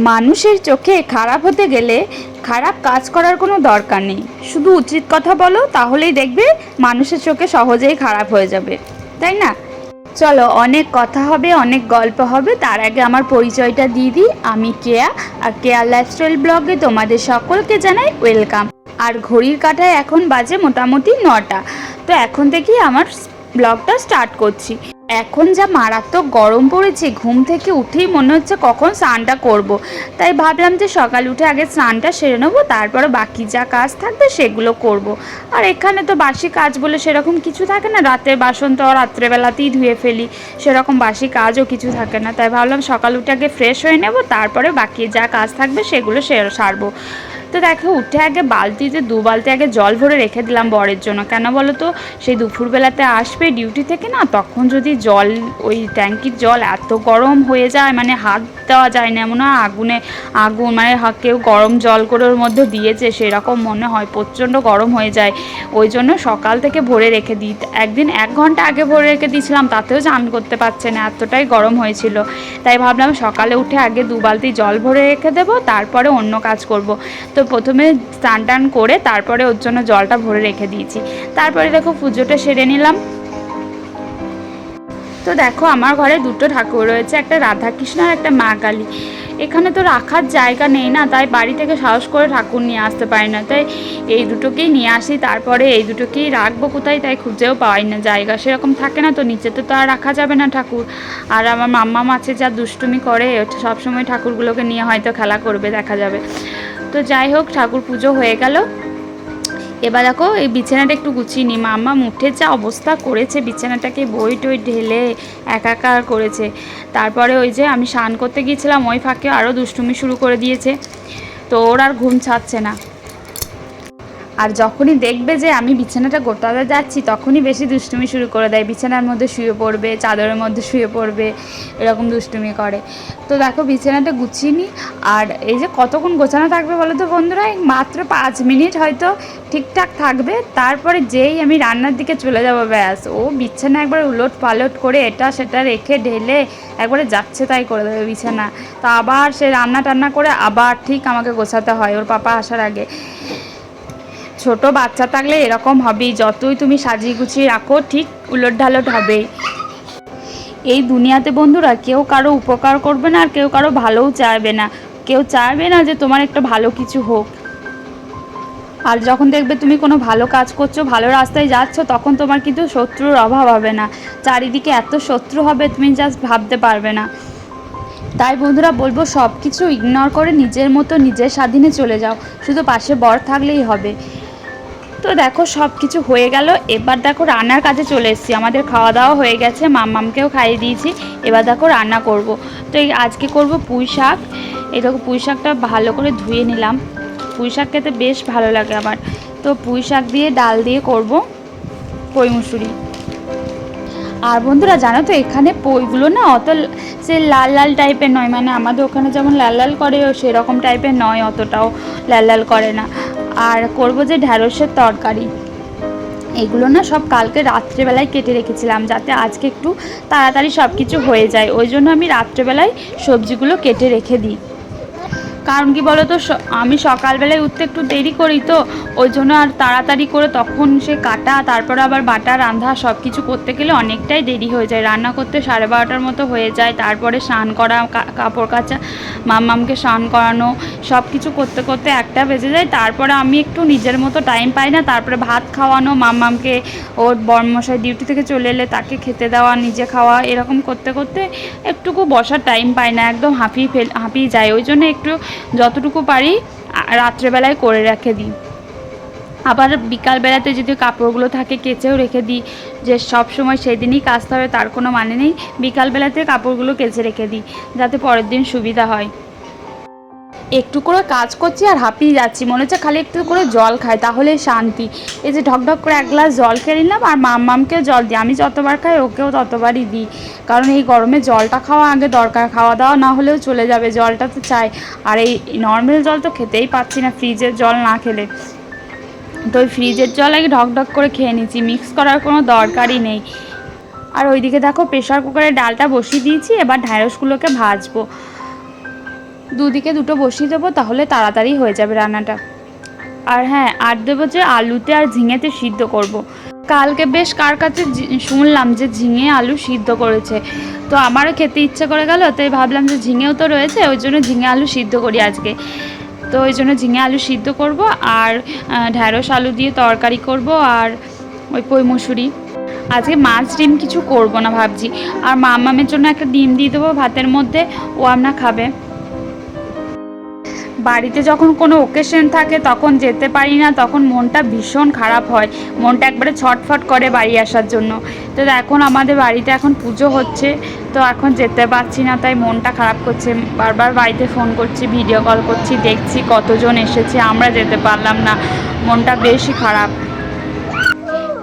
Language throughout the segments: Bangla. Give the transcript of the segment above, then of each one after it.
মানুষের চোখে খারাপ হতে গেলে খারাপ কাজ করার কোনো দরকার নেই, শুধু উচিত কথা বলো, তাহলেই দেখবে মানুষের চোখে সহজেই খারাপ হয়ে যাবে, তাই না? চলো, অনেক কথা হবে, অনেক গল্প হবে, তার আগে আমার পরিচয়টা দিয়ে দিই। আমি কেয়া, আর কেয়া লাইফস্টাইল ব্লগে তোমাদের সকলকে জানাই ওয়েলকাম। আর ঘড়ির কাঁটায় এখন বাজে মোটামুটি 9টা। তো এখন থেকেই আমার ব্লগটা স্টার্ট করছি। এখন যা মারাত্মক গরম পড়েছে, ঘুম থেকে উঠেই মনে হচ্ছে কখন স্নানটা করব। তাই ভাবলাম যে সকাল উঠে আগে স্নানটা সেরে নেবো, তারপরে বাকি যা কাজ থাকবে সেগুলো করব। আর এখানে তো বাসি কাজ বলে সেরকম কিছু থাকে না, রাতের বাসন তো রাত্রেবেলাতেই ধুয়ে ফেলি, সেরকম বাসি কাজও কিছু থাকে না। তাই ভাবলাম সকাল উঠে আগে ফ্রেশ হয়ে নেব, তারপরে বাকি যা কাজ থাকবে সেগুলো সারবো। তো দেখো, উঠে আগে বালতিতে 2 বালতি আগে জল ভরে রেখে দিলাম বরের জন্য। কেন বলো তো, সেই দুপুরবেলাতে আসবে ডিউটি থেকে না, তখন যদি জল, ওই ট্যাঙ্কির জল এত গরম হয়ে যায়, মানে হাত দেওয়া যায় না, মনে হয় আগুন মানে কেউ গরম জল করে ওর মধ্যে দিয়েছে সেরকম মনে হয়, প্রচণ্ড গরম হয়ে যায়। ওই জন্য সকাল থেকে ভরে রেখে দিই। একদিন 1 ঘন্টা আগে ভরে রেখে দিয়েছিলাম, তাতেও স্নান করতে পারছে না, এতটাই গরম হয়েছিল। তাই ভাবলাম সকালে উঠে আগে 2 বালতি জল ভরে রেখে দেবো, তারপরে অন্য কাজ করব। তো প্রথমে স্নান টান করে তারপরে ওর জন্য জলটা ভরে রেখে দিয়েছি। তারপরে দেখো পুজোটা সেরে নিলাম। তো দেখো, আমার ঘরে 2টো ঠাকুর রয়েছে, একটা রাধাকৃষ্ণ আর একটা মা কালী। এখানে তো রাখার জায়গা নেই না, তাই বাড়ি থেকে সাহস করে ঠাকুর নিয়ে আসতে পারি না, তাই এই দুটোকেই নিয়ে আসি। তারপরে এই দুটোকেই রাখবো কোথায়, তাই খুঁজেও পাই না, জায়গা সেরকম থাকে না, তো নিচেতে তো আর রাখা যাবে না ঠাকুর। আর আমার মাম্মা মাছে যা দুষ্টুমি করে, সবসময় ঠাকুরগুলোকে নিয়ে হয়তো খেলা করবে, দেখা যাবে। তো যাই হোক, ঠাকুর পুজো হয়ে গেল। এবার দেখো, এই বিছানাটা একটু গুছিয়ে নিই। মাম্মা মুঠে যা অবস্থা করেছে, বিছানাটাকে বই টই ঢেলে একাকার করেছে। তারপরে ওই যে আমি স্নান করতে গিয়েছিলাম, ওই ফাঁকে আরও দুষ্টুমি শুরু করে দিয়েছে, তো ওর আর ঘুম ছাড়ছে না। আর যখনই দেখবে যে আমি বিছানাটা গোটাতে যাচ্ছি, তখনই বেশি দুষ্টুমি শুরু করে দেয়, বিছানার মধ্যে শুয়ে পড়বে, চাদরের মধ্যে শুয়ে পড়বে, এরকম দুষ্টুমি করে। তো দেখো, বিছানাটা গুছিয়ে নিই। আর এই যে কতক্ষণ গোছানো থাকবে বলো তো বন্ধুরা, মাত্র 5 মিনিট হয়তো ঠিকঠাক থাকবে। তারপরে যেই আমি রান্নার দিকে চলে যাবো, ব্যাস ও বিছানা একবার উলট পালট করে এটা সেটা রেখে ঢেলে একবারে যাচ্ছে তাই করে দেবে বিছানা। তো আবার সে রান্না টান্না করে আবার ঠিক আমাকে গোছাতে হয় ওর পাপা আসার আগে। ছোট বাচ্চা থাকলে এরকম হবেই, যতই তুমি সাজিয়ে গুছিয়ে রাখো ঠিক উলট ঢালট হবেই। এই দুনিয়াতে বন্ধুরা কেউ কারো উপকার করবে না, আর কেউ কারো ভালোও চাইবে না, কেউ চাইবে না যে তোমার একটা ভালো কিছু হোক। আর যখন দেখবে তুমি কোনো ভালো কাজ করছো, ভালো রাস্তায় যাচ্ছ, তখন তোমার কিন্তু শত্রুর অভাব হবে না, চারিদিকে এত শত্রু হবে তুমি জাস্ট ভাবতে পারবে না। তাই বন্ধুরা বলবো, সব কিছু ইগনোর করে নিজের মতো নিজের স্বাধীনে চলে যাও, শুধু পাশে বর থাকলেই হবে। তো দেখো, সব কিছু হয়ে গেল। এবার দেখো রান্নার কাজে চলে এসেছি। আমাদের খাওয়া দাওয়া হয়ে গেছে, মাম্মামকেও খাইয়ে দিয়েছি। এবার দেখো রান্না করব। তো এই আজকে করব পুঁই শাক। এই দেখো, পুঁই শাকটা ভালো করে ধুয়ে নিলাম, পুঁই শাক খেতে বেশ ভালো লাগে আমার। তো পুঁই শাক দিয়ে ডাল দিয়ে করব পই মুসুরি। আর বন্ধুরা জানো তো, এখানে পইগুলো না অত সে লাল লাল টাইপের নয়, মানে আমাদের ওখানে যেমন লাল লাল করে সেরকম টাইপের নয়, অতটাও লাল লাল করে না। আর করব যে ঢ্যাঁড়সের তরকারি। এগুলো না সব কালকে রাত্রেবেলায় কেটে রেখেছিলাম, যাতে আজকে একটু তাড়াতাড়ি সব কিছু হয়ে যায়, ওই জন্য আমি রাত্রেবেলায় সবজিগুলো কেটে রেখে দিই। কারণ কি বলো তো, আমি সকালবেলায় উঠতে একটু দেরি করি, তো ওই জন্য আর তাড়াতাড়ি করে তখন সে কাটা, তারপরে আবার বাটা, রান্ধা সব কিছু করতে গেলে অনেকটাই দেরি হয়ে যায়। রান্না করতে 12:30টার মতো হয়ে যায়, তারপরে স্নান করা, কাপড় কাচা, মাম্মামকে স্নান করানো, সব কিছু করতে করতে 1টা বেজে যায়। তারপরে আমি একটু নিজের মতো টাইম পাই না, তারপরে ভাত খাওয়ানো, মাম্মামকে ওর বর্মশাই ডিউটি থেকে চলে এলে তাকে খেতে দেওয়া, নিজে খাওয়া, এরকম করতে করতে একটুকু বসার টাইম পাই না, একদম হাঁপিয়ে যায়। ওই জন্য একটু যতটুকু পারি রাত্রেবেলায় করে রেখে দিই। আবার বিকালবেলাতে যদি কাপড়গুলো থাকে কেচেও রেখে দিই, যে সব সময় সেই দিনই কাচতে হবে তার কোনো মানে নেই, বিকালবেলাতে কাপড়গুলো কেচে রেখে দিই, যাতে পরের দিন সুবিধা হয়। একটু করে কাজ করছি আর হাঁপিয়ে যাচ্ছি, মনে হচ্ছে খালি একটু করে জল খাই তাহলে শান্তি। এই যে ঢকঢক করে 1 গ্লাস জল খেয়ে নিলাম, আর মাম্মামকেও জল দিই, আমি যতবার খাই ওকেও ততবারই দিই, কারণ এই গরমে জলটা খাওয়া আগে দরকার, খাওয়া দাওয়া না হলেও চলে যাবে, জলটা তো চাই। আর এই নর্মাল জল তো খেতেই পাচ্ছি না, ফ্রিজের জল না খেলে। তো ওই ফ্রিজের জল আগে ঢকঢক করে খেয়ে নিচ্ছি, মিক্স করার কোনো দরকারই নেই। আর ওইদিকে দেখো, প্রেশার কুকারে ডালটা বসিয়ে দিয়েছি, এবার ঢ্যাঁড়সগুলোকে ভাজবো। দুদিকে দুটো বসিয়ে দেবো, তাহলে তাড়াতাড়ি হয়ে যাবে রান্নাটা। আর হ্যাঁ, আর দেবো যে আলুতে আর ঝিঙেতে সিদ্ধ করব। কালকে বেশ কার কাছে শুনলাম যে ঝিঙে আলু সিদ্ধ করেছে, তো আমারও খেতে ইচ্ছে করে গেল, তাই ভাবলাম যে ঝিঙেও তো রয়েছে, ওই জন্য ঝিঙে আলু সিদ্ধ করি আজকে। তো ওই জন্য ঝিঙে আলু সিদ্ধ করব, আর ঢ্যাঁড়স আলু দিয়ে তরকারি করব, আর ওই পই মুসুরি। আজকে মাছ ডিম কিছু করব না ভাবছি। আর মামামের জন্য একটা ডিম দিয়ে দেবো ভাতের মধ্যে, ও আমরা খাবে। বাড়িতে যখন কোনো ওকেশন থাকে তখন যেতে পারি না, তখন মনটা ভীষণ খারাপ হয়, মনটা একবারে ছটফট করে বাড়ি আসার জন্য। তো এখন আমাদের বাড়িতে এখন পুজো হচ্ছে, তো এখন যেতে পারছি না, তাই মনটা খারাপ করছে। বারবার বাড়িতে ফোন করছি, ভিডিও কল করছি, দেখছি কতজন এসেছে, আমরা যেতে পারলাম না, মনটা বেশি খারাপ।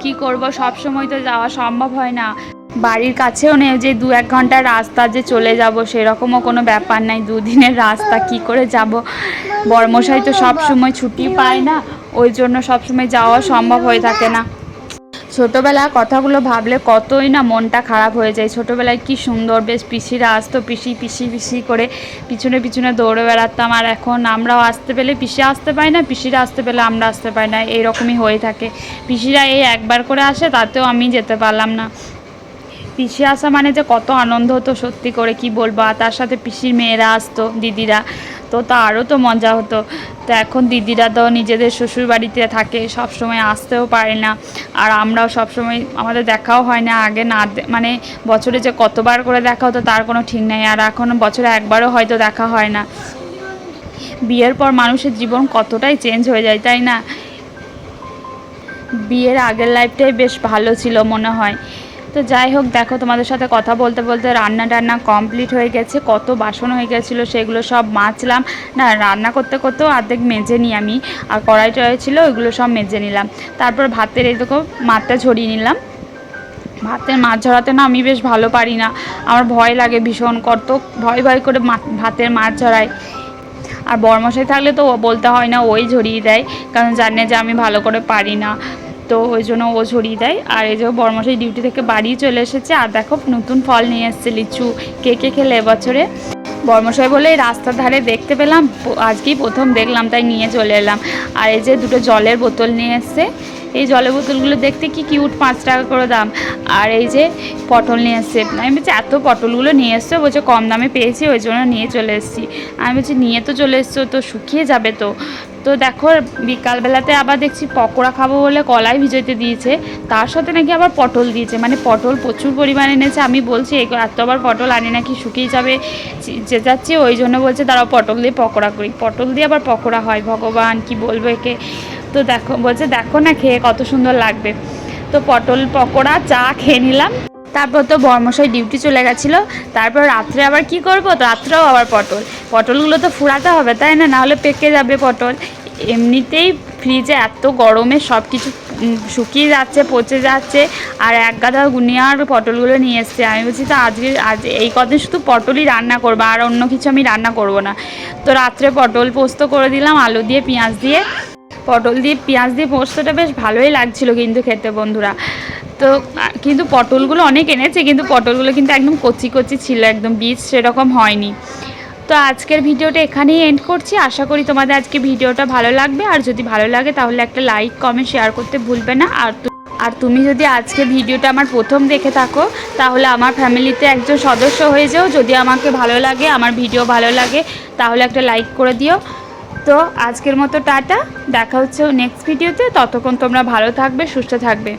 কি করব, সব সময় তো যাওয়া সম্ভব হয় না। বাড়ির কাছেও নেই যে 2-1 ঘন্টার রাস্তা যে চলে যাব, সেরকমও কোনো ব্যাপার নাই। 2 দিনের রাস্তা কি করে যাব? বড়মশাই তো সব সময় ছুটি পায় না, ওই জন্য সব সময় যাওয়া সম্ভব হয়ে থাকে না। ছোটোবেলার কথাগুলো ভাবলে কতই না মনটা খারাপ হয়ে যায়। ছোটোবেলায় কি সুন্দর বেশ পিসিরা আসতো, পিসি পিসি পিসি করে পিছনে পিছনে দৌড়ে বেড়াতাম। আর এখন আমরাও আসতে পেলে পিসি আসতে পাই না, পিসিরা আসতে পেলে আমরা আসতে পাই না, এইরকমই হয়ে থাকে। পিসিরা এই একবার করে আসে, তাতেও আমি যেতে পারলাম না। পিসি আসা মানে যে কত আনন্দ হতো সত্যি করে কি বলবো। আর তার সাথে পিসির মেয়েরা আসতো, দিদিরা, তো আরও তো মজা হতো। তো এখন দিদিরা তো নিজেদের শ্বশুর বাড়িতে থাকে, সব সময় আসতেও পারে না, আর আমরাও সব সময় আমাদের দেখাও হয় না। আগে না মানে বছরে যে কতবার করে দেখা হতো তার কোনো ঠিক নেই, আর এখন বছরে একবারও হয়তো দেখা হয় না। বিয়ের পর মানুষের জীবন কতটাই চেঞ্জ হয়ে যায়, তাই না? বিয়ের আগের লাইফটাই বেশ ভালো ছিল মনে হয়। তো যাই হোক, দেখো তোমাদের সাথে কথা বলতে বলতে রান্না টান্না কমপ্লিট হয়ে গেছে। কত বাসন হয়ে গেছিলো, সেগুলো সব মাজলাম। না, রান্না করতে করতেও অর্ধেক মেজে নিই আমি, আর কড়াই টড়াই ছিল ওইগুলো সব মেজে নিলাম। তারপর ভাতের এই দেখো মাঠটা ঝরিয়ে নিলাম। ভাতের মাছ ঝরাতে না আমি বেশ ভালো পারি না, আমার ভয় লাগে ভীষণ, কত ভয় ভয় করে ভাতের মাছ ঝরাই। আর বরমশাই থাকলে তো বলতে হয় না, ওই ঝরিয়ে দেয়, কারণ জানে যে আমি ভালো করে পারি না, তো ওই জন্য ও ঝরিয়ে দেয়। আর এই যে বরমশাই ডিউটি থেকে বাড়ি চলে এসেছে, আর দেখো নতুন ফল নিয়ে এসেছে, লিচু। কে কে খেলে এবছরে? বরমশাই বলে এই রাস্তার ধারে দেখতে পেলাম, আজকেই প্রথম দেখলাম, তাই নিয়ে চলে এলাম। আর এই যে দুটো জলের বোতল নিয়ে এসছে, এই জলের বোতলগুলো দেখতে কি কিউট, 5 টাকা করে দাম। আর এই যে পটল নিয়ে এসছে, আমি বলছি এত পটলগুলো নিয়ে এসছো, বলছে কম দামে পেয়েছি ওই জন্য নিয়ে চলে এসেছি। আমি বলছি নিয়ে তো চলে এসছো, তো শুকিয়ে যাবে তো। তো দেখো বিকালবেলাতে আবার দেখছি পকোড়া খাবো বলে কলাই ভিজোতে দিয়েছে, তার সাথে নাকি আবার পটল দিয়েছে, মানে পটল প্রচুর পরিমাণে এনেছে। আমি বলছি এত আবার পটল আনি নাকি শুকিয়ে যাবে, চেঁচাচ্ছি, ওই জন্য বলছে তারাও পটল দিয়ে পকোড়া করি। পটল দিয়ে আবার পকোড়া হয়, ভগবান কি বলবো একে। তো দেখো বলছে দেখো না খেয়ে কত সুন্দর লাগবে। তো পটল পকোড়া চা খেয়ে নিলাম। তারপর তো বরমশাই ডিউটি চলে গেছিলো। তারপর রাত্রে আবার কি করবো, তো রাত্রেও আবার পটলগুলো তো ফুরাতে হবে, তাই না, নাহলে পেকে যাবে পটল। এমনিতেই ফ্রিজে এত গরমে সব কিছু শুকিয়ে যাচ্ছে, পচে যাচ্ছে, আর এক গাদা গুনিয়ার পটলগুলো নিয়ে এসছে। আমি বলছি তো আজ এই কদিন শুধু পটলই রান্না করবো, আর অন্য কিছু আমি রান্না করব না। তো রাত্রে পটল পোস্ত করে দিলাম, আলু দিয়ে পেঁয়াজ দিয়ে। পটল দিয়ে পেঁয়াজ দিয়ে পোস্তটা বেশ ভালোই লাগছিল কিন্তু খেতে বন্ধুরা। তো কিন্তু পটলগুলো অনেক এনেছে, কিন্তু পটলগুলো কিন্তু একদম কচি কচি ছিল, একদম বীজ সেরকম হয়নি। তো আজকের ভিডিওটা এখানেই এন্ড করছি। আশা করি তোমাদের আজকে ভিডিওটা ভালো লাগবে, আর যদি ভালো লাগে তাহলে একটা লাইক কমেন্ট শেয়ার করতে ভুলবে না। আর তুমি যদি আজকে ভিডিওটা আমার প্রথম দেখে থাকো, তাহলে আমার ফ্যামিলিতে একজন সদস্য হয়ে যাও। যদি আমাকে ভালো লাগে, আমার ভিডিও ভালো লাগে, তাহলে একটা লাইক করে দিও। তো আজকের মতো টাটা, দেখা হচ্ছে নেক্সট ভিডিওতে। ততক্ষণ তোমরা ভালো থাকবে, সুস্থ থাকবে।